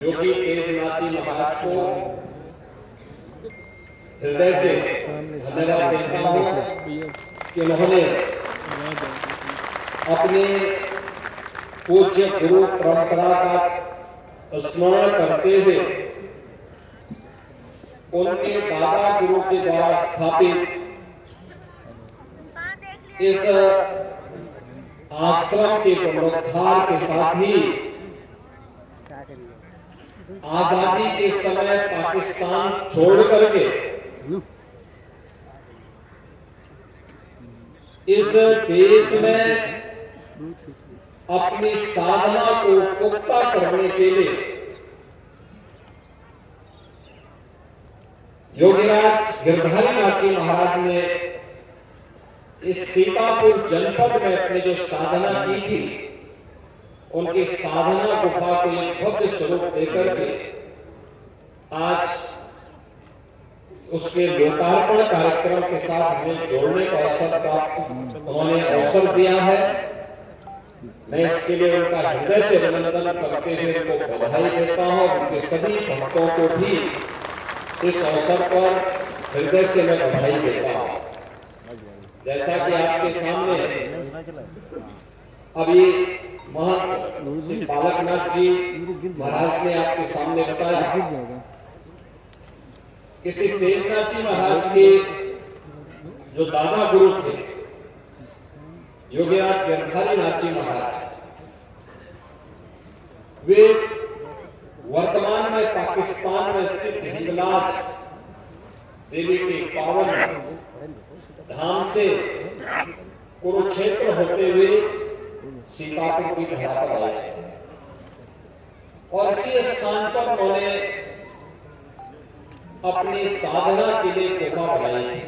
योगी तेजनाथ जी महाराज को हृदय से धन्यवाद देता हूँ कि उन्होंने अपने पूज्य गुरु परंपरा का स्मरण करते हुए उनके दादा गुरु के द्वारा स्थापित इस आश्रम के पुनरुद्धार के साथ ही आजादी के समय पाकिस्तान छोड़ करके इस देश में अपनी साधना को पुख्ता करने के लिए योगीराज गिरधारीनाथ जी महाराज ने इस सीतापुर जनपद में अपनी जो साधना की थी उनकी साधना गुफा को एक भव्य स्वरूप देकर के आज उसके लोकार्पण कार्यक्रम के साथ हमें जोड़ने का अवसर प्राप्त उन्होंने अवसर दिया है। मैं इसके लिए उनका हृदय से अभिनंदन करते हुए उनको बधाई देता हूं। उनके सभी भक्तों को भी इस अवसर पर हृदय से मैं बधाई देता हूं। जैसा कि आपके सामने अभी महंत बालकनाथ जी महाराज ने आपके सामने बताया कि श्री तेजनाथ जी महाराज के जो दादा गुरु थे योगीराज गिरधारीनाथ जी महाराज, वे वर्तमान में पाकिस्तान में स्थित हिंगलाज देवी के पावन धाम से कुरुक्षेत्र होते हुए सीतापुर की धरा पर आए और इसी स्थान पर उन्होंने अपनी साधना के लिए गुफा बनाई थी।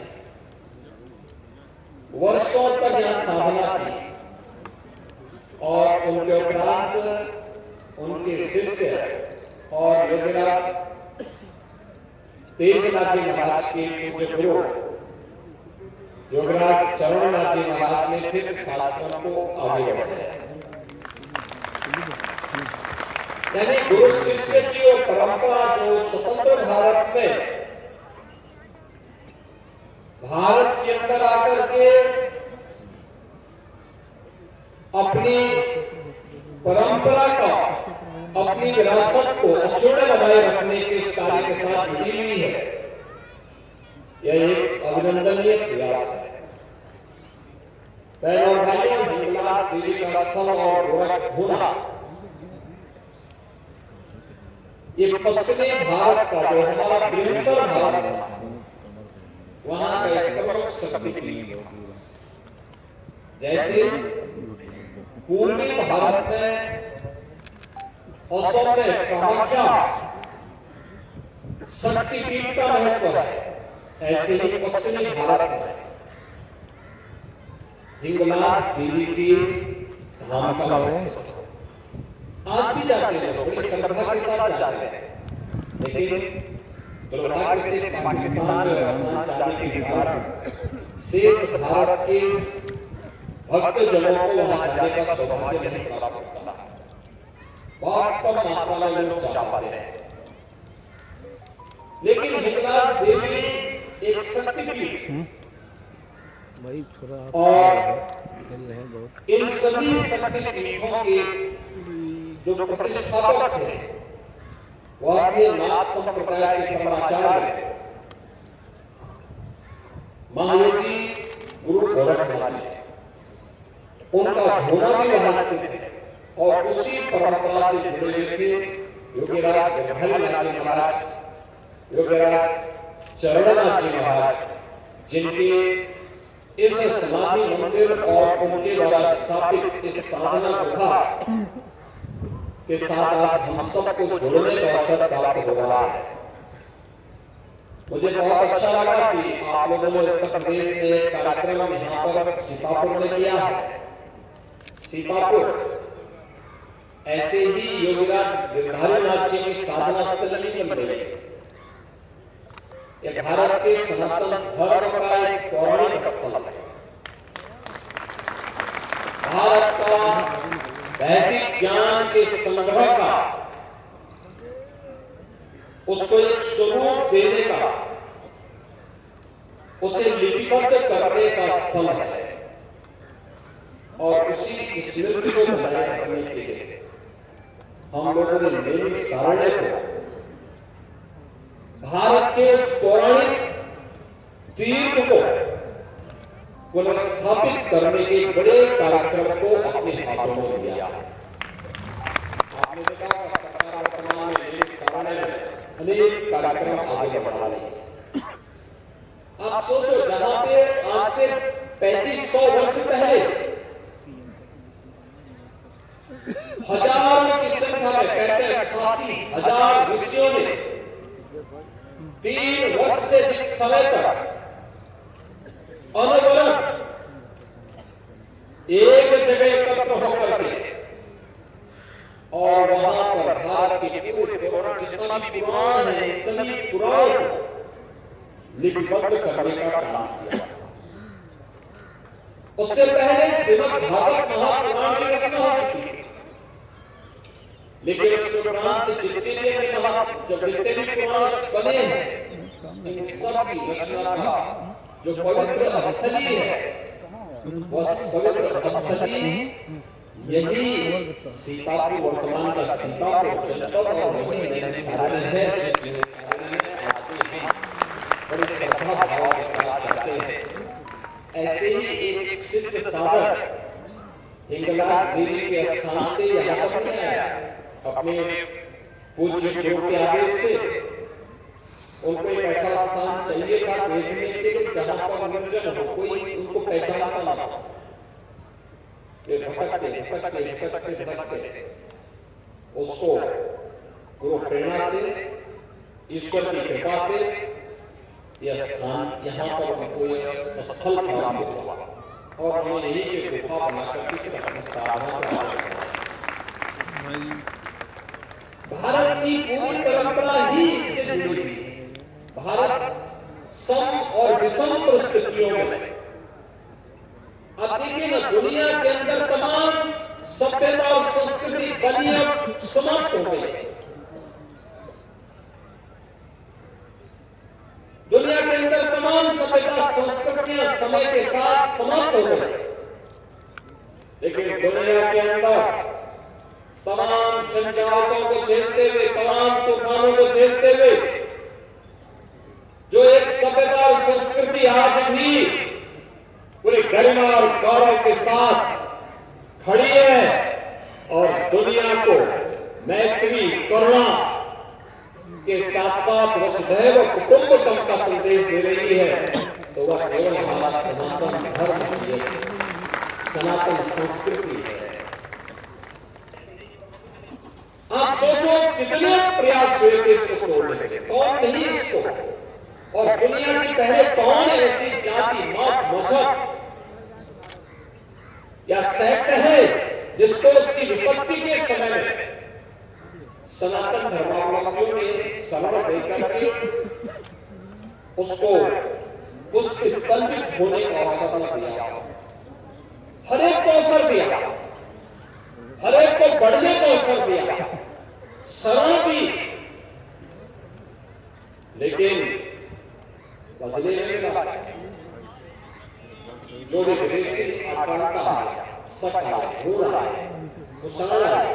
वर्षों तक यहां साधना की और उनके उपरांत उनके शिष्य और योगीराज तेजनाथ जी महाराज के पूज्य गुरु योगीराज चरणनाथ जी महाराज ने फिर शास्त्रों को आगे बढ़ाया। यानी गुरु शिष्य की और परंपरा जो स्वतंत्र भारत में भारत के अंदर आकर के अपनी परंपरा का अपनी विरासत को अक्षुण्ण बनाए रखने के इस कार्य के साथ जुड़ी हुई है, यह एक अभिनंदनीय प्रयास है। बहनों और भाइयों, हिंगलाज देवी का स्थल और गोरखपुरा ये पश्चिमी भारत का जो हमारा बृहत्तर भारत था वहां का एक प्रमुख शक्तिपीठ। जैसे पूर्वी भारत में असम में कामाख्या शक्तिपीठ का महत्व है, ऐसे ही पश्चिमी भारत में हिंगलाज देवी की धाम का महत्व। आज भी जाते हैं लोग, बड़ी श्रद्धा के साथ जाते हैं, लेकिन दुर्भाग्य से पाकिस्तान में स्थान जाने के कारण शेष भारत के भक्तजनों को वहां जाने का सौभाग्य नहीं प्राप्त होता। बहुत कम मात्रा में लोग जा पाते हैं। लेकिन हिंगलाज देवी एक शक्तिपीठ और इन सभी शक्तिपीठों के जो प्रतिष्ठापक थे वह थे नाथ संप्रदाय के परमाचार्य महायोगी गुरु गोरखनाथ जी। उनका होना भी वहां स्थित है और उसी परंपरा से जुड़े हुए थे योगीराज गिरधारीनाथ जी महाराज, योगीराज चरणनाथ जी महाराज, जिनके इस समाधि मंदिर और उनके द्वारा स्थापित इस साधना गुफा के साथ आज हम सबको जोड़ने का अवसर प्राप्त हो रहा है। मुझे बहुत अच्छा लगा कि आप लोगों ने उत्तर प्रदेश में कार्यक्रम यहाँ पर सीतापुर में किया है। सीतापुर ऐसे ही योगीराज गिरधारीनाथ जी की साधना स्थल नहीं बन रही है, यह भारत के सनातन धर्म का एक पौराणिक स्थल है। भारत का वैदिक ज्ञान के संग्रह का उसको एक स्वरूप देने का, उसे लिपिबद्ध करने का स्थल है। और उसी स्मृति को बनाए रखने के लिए हम लोगों ने मेरी सारण्य को भारत के इस पौराणिक तीर्थ को पुनर्स्थापित करने के बड़े कार्यक्रम को अपने हाथों में लिया। आपने देखा सरकार वर्तमान में मेरी सारण्य में अनेक कार्यक्रम आगे बढ़ा रही है। आप सोचो, जहां पे आज से 3500 वर्ष पहले हजारों की संख्या में, कहते हैं 88,000 ऋषियों ने 3 वर्ष से अधिक समय तक अनवरत एक जगह एकत्र होकर के और वहां पर भारत के पूरे पुराण, जितना भी पुराण है, सभी पुराण लिपिबद्ध करने का काम किया। उससे पहले श्रीमद् भागवत महापुराण की रचना हो चुकी है, लेकिन उस पुराण के जितने भी पुराण बने हैं, इन सब की रचना का जो पवित्र स्थली है, वह पवित्र स्थली यही सीतापुर, वर्तमान का सीतापुर जनपद और वही नैनी सारण्य है, जिसमें बड़े श्रद्धा भाव के साथ जाते हैं। ऐसे ही एक सिद्ध साधक हिंगलाज देवी के स्थान से यहाँ पर नहीं आया, अपने पूज्य गुरु के आदेश से उनको एक ऐसा स्थान चाहिए था देखने के लिए जहां पर निर्जन हो, कोई उनको पहचानता ना हो। भटकते उसको गुरु प्रेरणा से, ईश्वर की कृपा से यह स्थान, यहाँ पर उनको यह स्थल प्राप्त हुआ और उन्होंने यही के गुफा बनाकर अपनी साधना। भारत की पूरी परंपरा ही इससे जुड़ी हुई है। भारत सम और विषम परिस्थितियों में, अब देखिए ना, दुनिया के अंदर तमाम सभ्यता और संस्कृति बनी अब समाप्त हो गई। दुनिया के अंदर तमाम सभ्यता संस्कृतियां समय के साथ समाप्त हो गई, लेकिन दुनिया के अंदर तमाम जंजालों को झेलते हुए, तमाम तूफानों को झेलते हुए जो एक सभ्यता और संस्कृति आज भी पूरे गरिमा और गौरव के साथ खड़ी है और दुनिया को मैत्री, करुणा के साथ साथ वसुधैव कुटुंबकम का संदेश दे रही है, तो वह केवल हमारा सनातन धर्म है, सनातन संस्कृति है। आप सोचो कितने प्रयास हुए थे इसको तोड़ने के, कौन नहीं इसको, और दुनिया की पहले कौन ऐसी जाति, मत, मजहब या सेक्ट है जिसको उसकी विपत्ति के समय में सनातन धर्मावलंबियों ने शरण देकर के उसको उसके बंधित होने का अवसर न दिया, हर एक को अवसर दिया, हर एक को बढ़ने का अवसर दिया, शरण दी, लेकिन बदले में जो भी विदेशी आक्रांता है, सच आए, घूर आए, मुसलमान आए,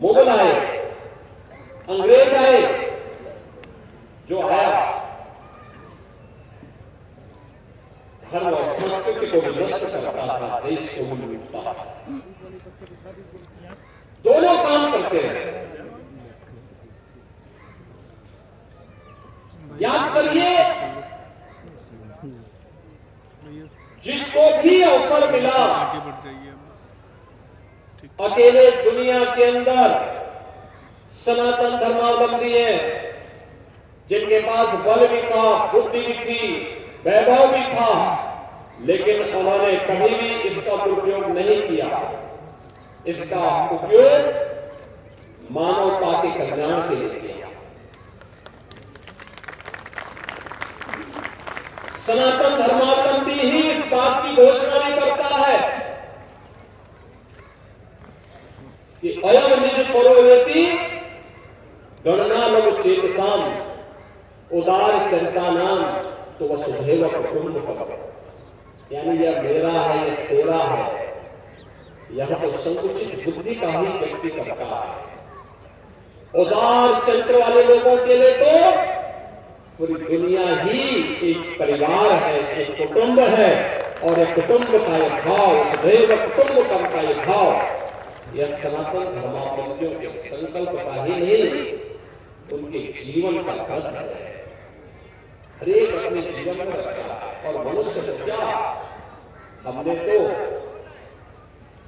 मुगल आए, अंग्रेज आए, जो आया धर्म और संस्कृति को भी नष्ट करता था, देश को भी लूटता था। दोनों काम करते हैं। याद करिए, जिसको भी अवसर मिला अकेले दुनिया के अंदर सनातन धर्मावलंबी है, जिनके पास बल भी था, बुद्धि भी थी, वैभव भी था, लेकिन उन्होंने कभी भी इसका दुरुपयोग नहीं किया। इसका उपयोग मानवता के कल्याण के लिए किया। सनातन धर्मावलंबी ही इस बात की घोषणा भी करता है कि अयम निज परोवेति गणनामक चेतसाम उदार चिंतानाम तो वसुधैव कुटुंबकम्, यानी यह मेरा है, यह तेरा है, यह तो संकुचित बुद्धि का ही व्यक्ति करता है। उदार चरित्र वाले लोगों के लिए तो पूरी दुनिया ही एक परिवार है, एक कुटुंब है, और एक कुटुंब का यह भाव, वसुधैव कुटुंबकम् का यह भाव, यह सनातन धर्मावलंबियों के संकल्प का ही नहीं, उनके जीवन का अर्थ है। हरेक अपने जीवन में रखता है। और मनुष्य तो क्या, हमने तो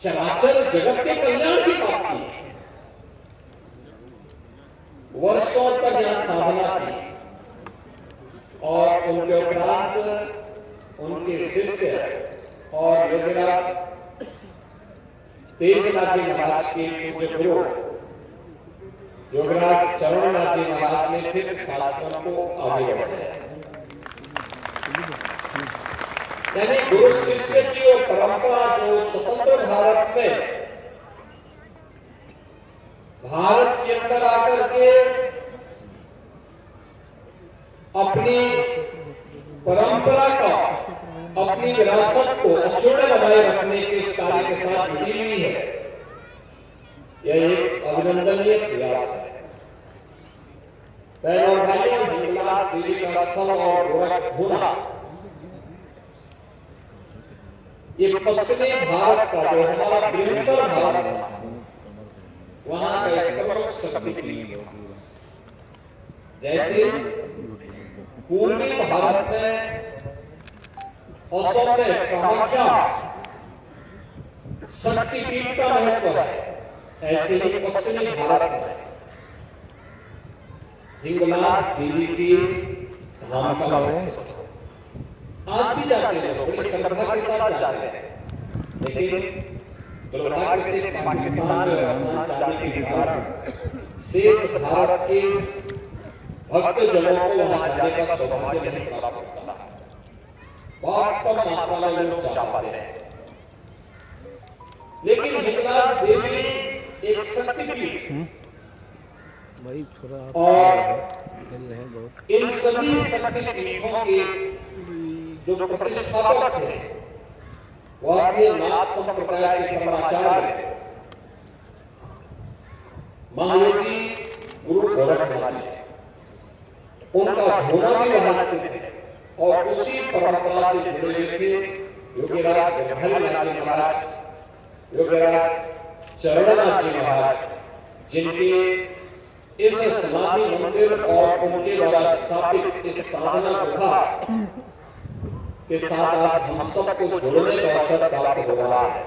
चराचर जगत के कल्याण की बात की, वर्षों तक यहां साधना की, और उनके उपरांत उनके शिष्य और योगीराज तेजनाथ जी महाराज के पूज्य गुरु योगीराज चरणनाथ जी महाराज ने फिर शास्त्रों को आगे बढ़ाया। यानी गुरु शिष्य की वो परंपरा जो स्वतंत्र भारत में, भारत के अंदर आकर के अपनी परंपरा का, अपनी विरासत को अक्षुण्ण बनाए रखने के इस कार्य के साथ जुड़ी हुई है, यह एक अभिनंदनीय प्रयास है। बहनों और भाइयों, हिंगलाज देवी का स्थल और गोरखपुरा ये पश्चिमी भारत का जो हमारा बृहत्तर भारत था, वहां का एक प्रमुख शक्तिपीठ। जैसे पूर्वी भारत में असम में कामाख्या शक्तिपीठ का महत्व है, ऐसे ही पश्चिमी भारत में हिंगलाज देवी के धाम का महत्व। आज भी जाते हैं लोग, बड़ी श्रद्धा के साथ जाते हैं, लेकिन दुर्भाग्य से पाकिस्तान में स्थान जाने के कारण शेष भारत के भक्तजनों को वहां जाने का सौभाग्य नहीं प्राप्त होता। बहुत कम मात्रा में लोग जा पाते हैं। लेकिन हिंगलाज देवी एक शक्तिपीठ, और इन सभी शक्तिपीठों के जो प्रतिष्ठापक थे वह थे नाथ संप्रदाय के परमाचार्य महायोगी गुरु गोरखनाथ जी। उनका होना भी वहां स्थित है, और उसी परंपरा से जुड़े हुए थे योगीराज गंगाधरनाथ जी महाराज, योगीराज चरणनाथ जी महाराज, जिनके इस समाधि मंदिर और उनके द्वारा स्थापित इस साधना गुफा के साथ आज हम सबको जोड़ने का अवसर प्राप्त हो रहा है।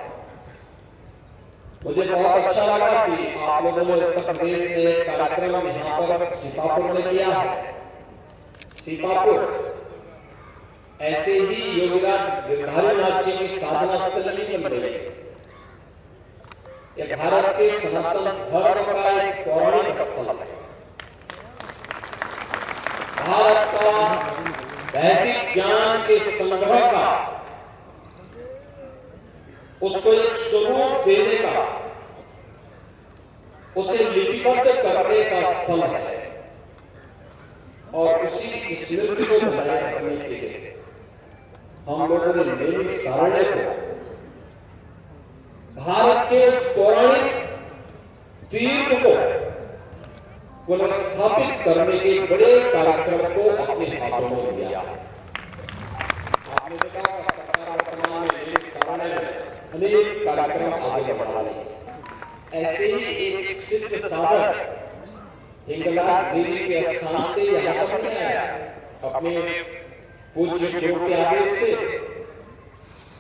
मुझे बहुत अच्छा लगा कि आप लोगों ने उत्तर प्रदेश में कार्यक्रम यहाँ पर सीतापुर में किया है। सीतापुर ऐसे ही योगीराज गिरधारीनाथ जी की साधना स्थल नहीं बन रही है। यह भारत के सनातन धर्म का एक पौराणिक स्थल है। भारत का वैदिक ज्ञान के संग्रह का, उसको एक स्वरूप देने का, उसे लिपिबद्ध करने का स्थल है, और उसी स्मृति को बनाए रखने के लिए हम लोगों ने मेरी सारण्य को भारत के उस पौराणिक तीर्थ को पुनर्स्थापित करने के बड़े कार्यक्रम को अपने हाथों में लिया। आपने देखा सरकार वर्तमान में मेरी सारण्य में अनेक कार्यक्रम आगे बढ़ा रही। ऐसे ही एक सिद्ध साधक हिंगलाज देवी के स्थान से यहाँ पर नहीं आया, अपने पूज्य गुरु के आदेश से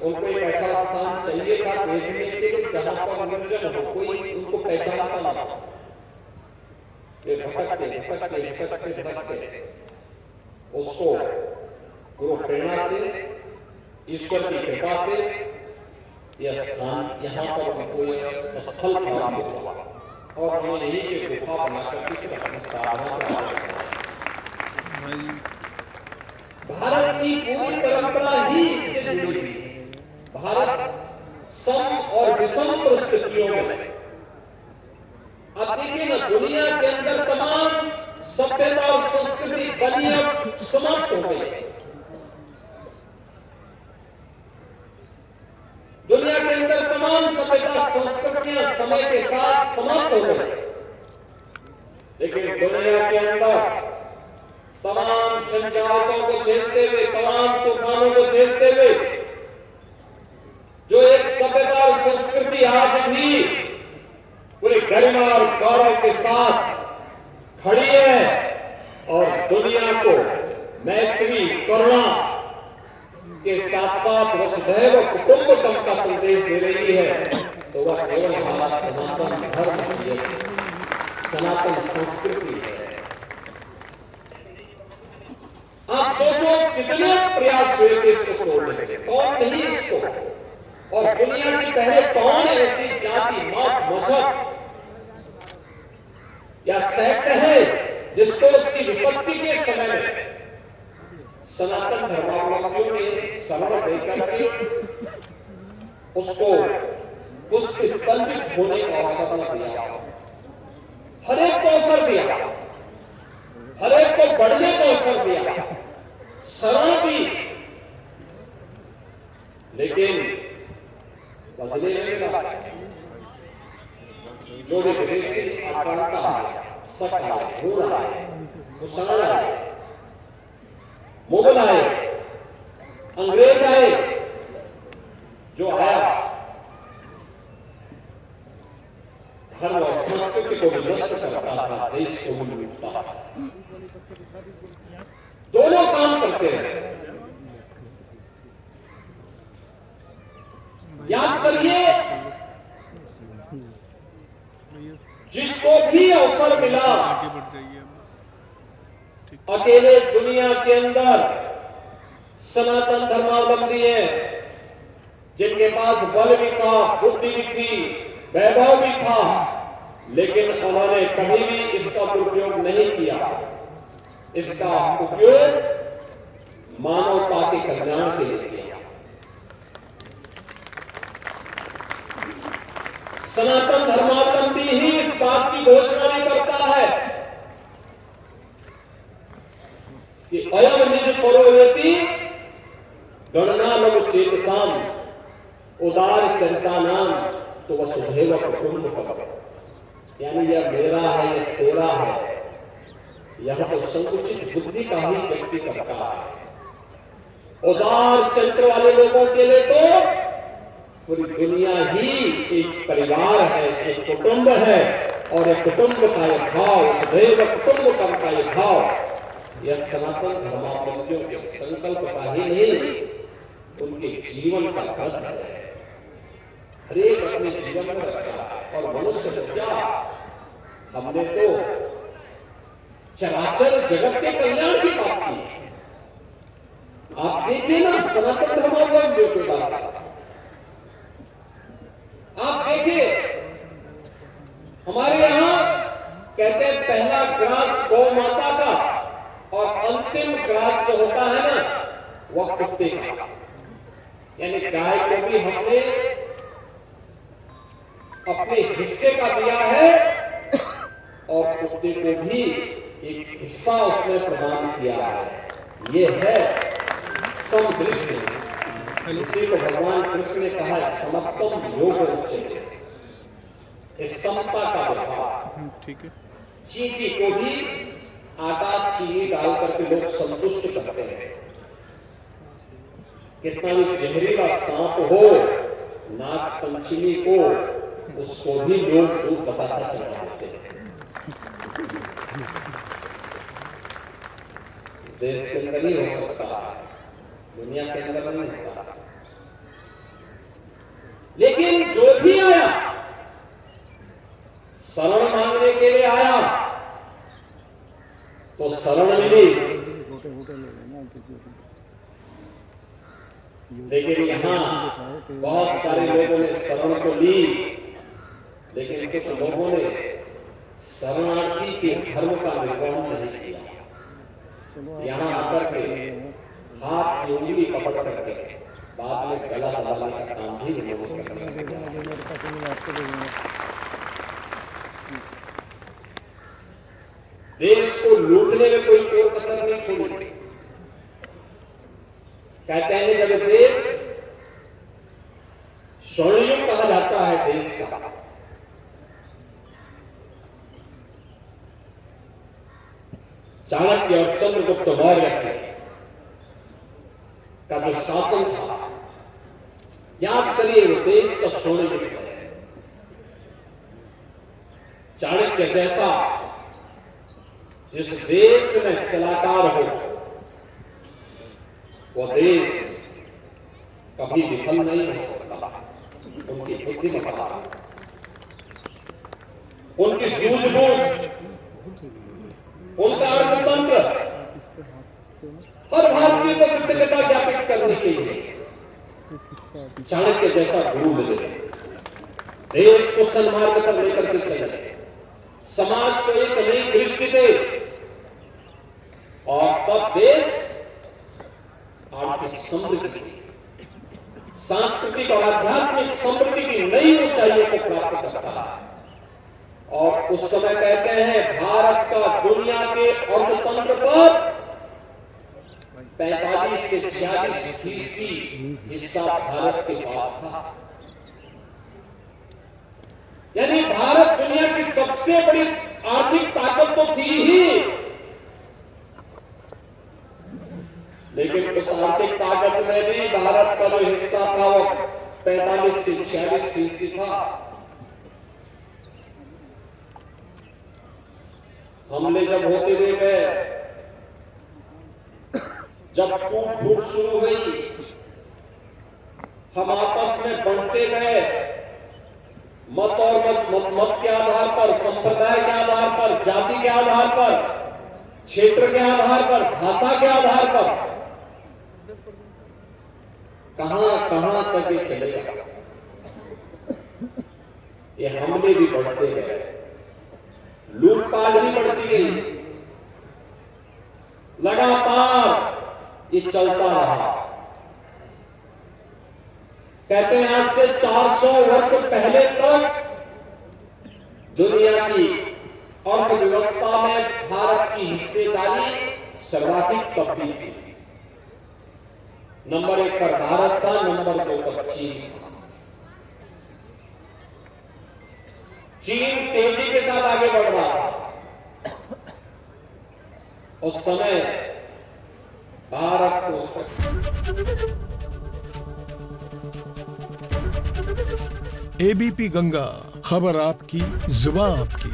उनको एक ऐसा स्थान चाहिए था देखने के लिए जहां पर निर्जन हो, कोई उनको पहचानता ना हो। वे भटकते उसको गुरु प्रेरणा से, ईश्वर की कृपा से यह स्थान यहाँ पर उनको यह स्थल प्राप्त हुआ, और उन्होंने यही के गुफा बनाकर साधना। भारत की पूरी परंपरा ही इससे जुड़ी हुई है। भारत सम और विषम परिस्थितियों में, अब देखिए ना, दुनिया के अंदर तमाम सभ्यता और संस्कृति बनी अब समाप्त हो गई। दुनिया के अंदर तमाम सभ्यता संस्कृतियां समय के साथ समाप्त हो गई, लेकिन दुनिया के अंदर तमाम झंझावातों को झेलते हुए, तमाम तूफानों को झेलते हुए जो एक सभ्यता और संस्कृति आज भी पूरे गरिमा और गौरव के साथ खड़ी है और दुनिया को मैत्री, करुणा के साथ साथ वसुधैव कुटुंबकम का संदेश दे रही है, तो वह केवल हमारा सनातन धर्म है, सनातन संस्कृति है। आप सोचो कितने प्रयास हुए थे इसको तोड़ने के, कौन नहीं इसको, और दुनिया की पहले कौन ऐसी जाति, मत, मजहब या सेक्ट है जिसको उसकी विपत्ति के समय में सनातन धर्मावलंबियों ने शरण देकर के उसको उसके बंधित होने का अवसर न दिया, हर एक को अवसर दिया, हर एक को बढ़ने का अवसर दिया, शरण दी, लेकिन बदले में जो भी विदेशी आक्रांता सच आए, घूर आए, मुसलमान आए, मुगल आए, अंग्रेज आए, जो आया धर्म और संस्कृति को भी नष्ट करता था, देश को भी लूटता था, दोनों काम करते हैं। याद करिए, जिसको भी अवसर मिला अकेले दुनिया के अंदर सनातन धर्मावलंबी है, जिनके पास बल भी था, बुद्धि भी थी, वैभव भी था, लेकिन उन्होंने कभी भी इसका दुरुपयोग नहीं किया। इसका उपयोग मानवता के कल्याण के लिए किया। सनातन धर्मावलंबी ही इस बात की घोषणा भी करता है कि अयम निज परोवेति गणनाम चेतसाम उदार चरितानाम तो वसुधैव कुटुंबकम, यानी यह मेरा है, यह तेरा है, यह तो संकुचित बुद्धि का ही व्यक्ति करता है। उदार चरित्र वाले लोगों के लिए तो पूरी दुनिया ही एक परिवार है, एक कुटुंब है, और एक कुटुंब का यह भाव, वसुधैव कुटुंबकम का यह भाव, यह सनातन धर्मावलंबियों के संकल्प का ही नहीं, उनके जीवन का अर्थ है। हरेक अपने जीवन में रखा है, और मनुष्य को क्या, हमने तो चराचर जगत के कल्याण की बात की। आप देखिए ना सनातन धर्मावलंबियों के बात, आप देखिए हमारे यहां कहते हैं पहला ग्रास गौ माता का और अंतिम ग्रास जो होता है ना वह कुत्ते का, यानी गाय को भी हमने अपने हिस्से का दिया है और कुत्ते को भी एक हिस्सा उसने प्रदान किया है। ये है समदृष्टि। इसी को भगवान कृष्ण ने कहा समत्वम योग उच्चते, इस समता का व्यवहार। ठीक है। चींटी को भी आटा चीनी डाल करके लोग संतुष्ट करते हैं। कितना भी जहरीला सांप हो, नाग पंचमी को उसको भी लोग दूध बतासा चढ़ाते हैं। देश के अंदर ही हो सकता है, दुनिया के अंदर नहीं होता। लेकिन जो भी आया शरण मांगने के लिए आया तो शरण मिली, लेकिन यहाँ बहुत सारे लोगों ने शरण तो ली, लेकिन कुछ लोगों ने शरणार्थी के धर्म का निर्वहन नहीं किया। यहाँ आकर के हाथ की उंगली पकड़ करके बाद में गला दबाने का काम भी लोगों ने किया। देश को लूटने में कोई कोई कसर नहीं छोड़ी। कहते हैं जब देश स्वर्णयुग कहा जाता है देश का, चाणक्य और चंद्रगुप्त मौर्य का जो शासन था, याद करिए वो देश का स्वर्णयुग है। चाणक्य जैसा जिस देश में सलाहकार हो, वो देश कभी विफल नहीं हो सकता। उनकी बुद्धिमत्ता, उनकी सूझबूझ, उनका अर्थतंत्र हर भारतीय को कृतज्ञता ज्ञापित करनी चाहिए। चाणक्य जैसा गुरु मिले, देश को सन्मार्ग पर लेकर के चले, समाज को एक नई दृष्टि दे, और तब देश आर्थिक समृद्धि, सांस्कृतिक और आध्यात्मिक समृद्धि की नई ऊंचाइयों को प्राप्त करता है। और उस समय कहते हैं भारत का दुनिया के अर्थतंत्र पर 45 से 46% हिस्सा भारत के पास था। यानी भारत दुनिया की सबसे बड़ी आर्थिक ताकत तो थी ही, लेकिन उस आर्थिक ताकत में भी भारत का जो हिस्सा था वो 45 से 46% था। हमले जब होते हुए गए, जब टूट फूट शुरू हुई, हम आपस में बढ़ते गए, मत और मत के आधार पर, संप्रदाय के आधार पर, जाति के आधार पर, क्षेत्र के आधार पर, भाषा के आधार पर, कहां तक ये चलेगा। ये हमले भी बढ़ते गए, लूटपाट भी बढ़ती गई, लगातार ये चलता रहा। कहते हैं आज से 400 वर्ष पहले तक दुनिया की अर्थव्यवस्था में भारत की हिस्सेदारी सर्वाधिक कम थी। नंबर 1 पर भारत था, नंबर 2 पर चीन था। चीन तेजी के साथ आगे बढ़ रहा था। उस समय भारत को उस पर एबीपी गंगा, खबर आपकी, जुबान आपकी।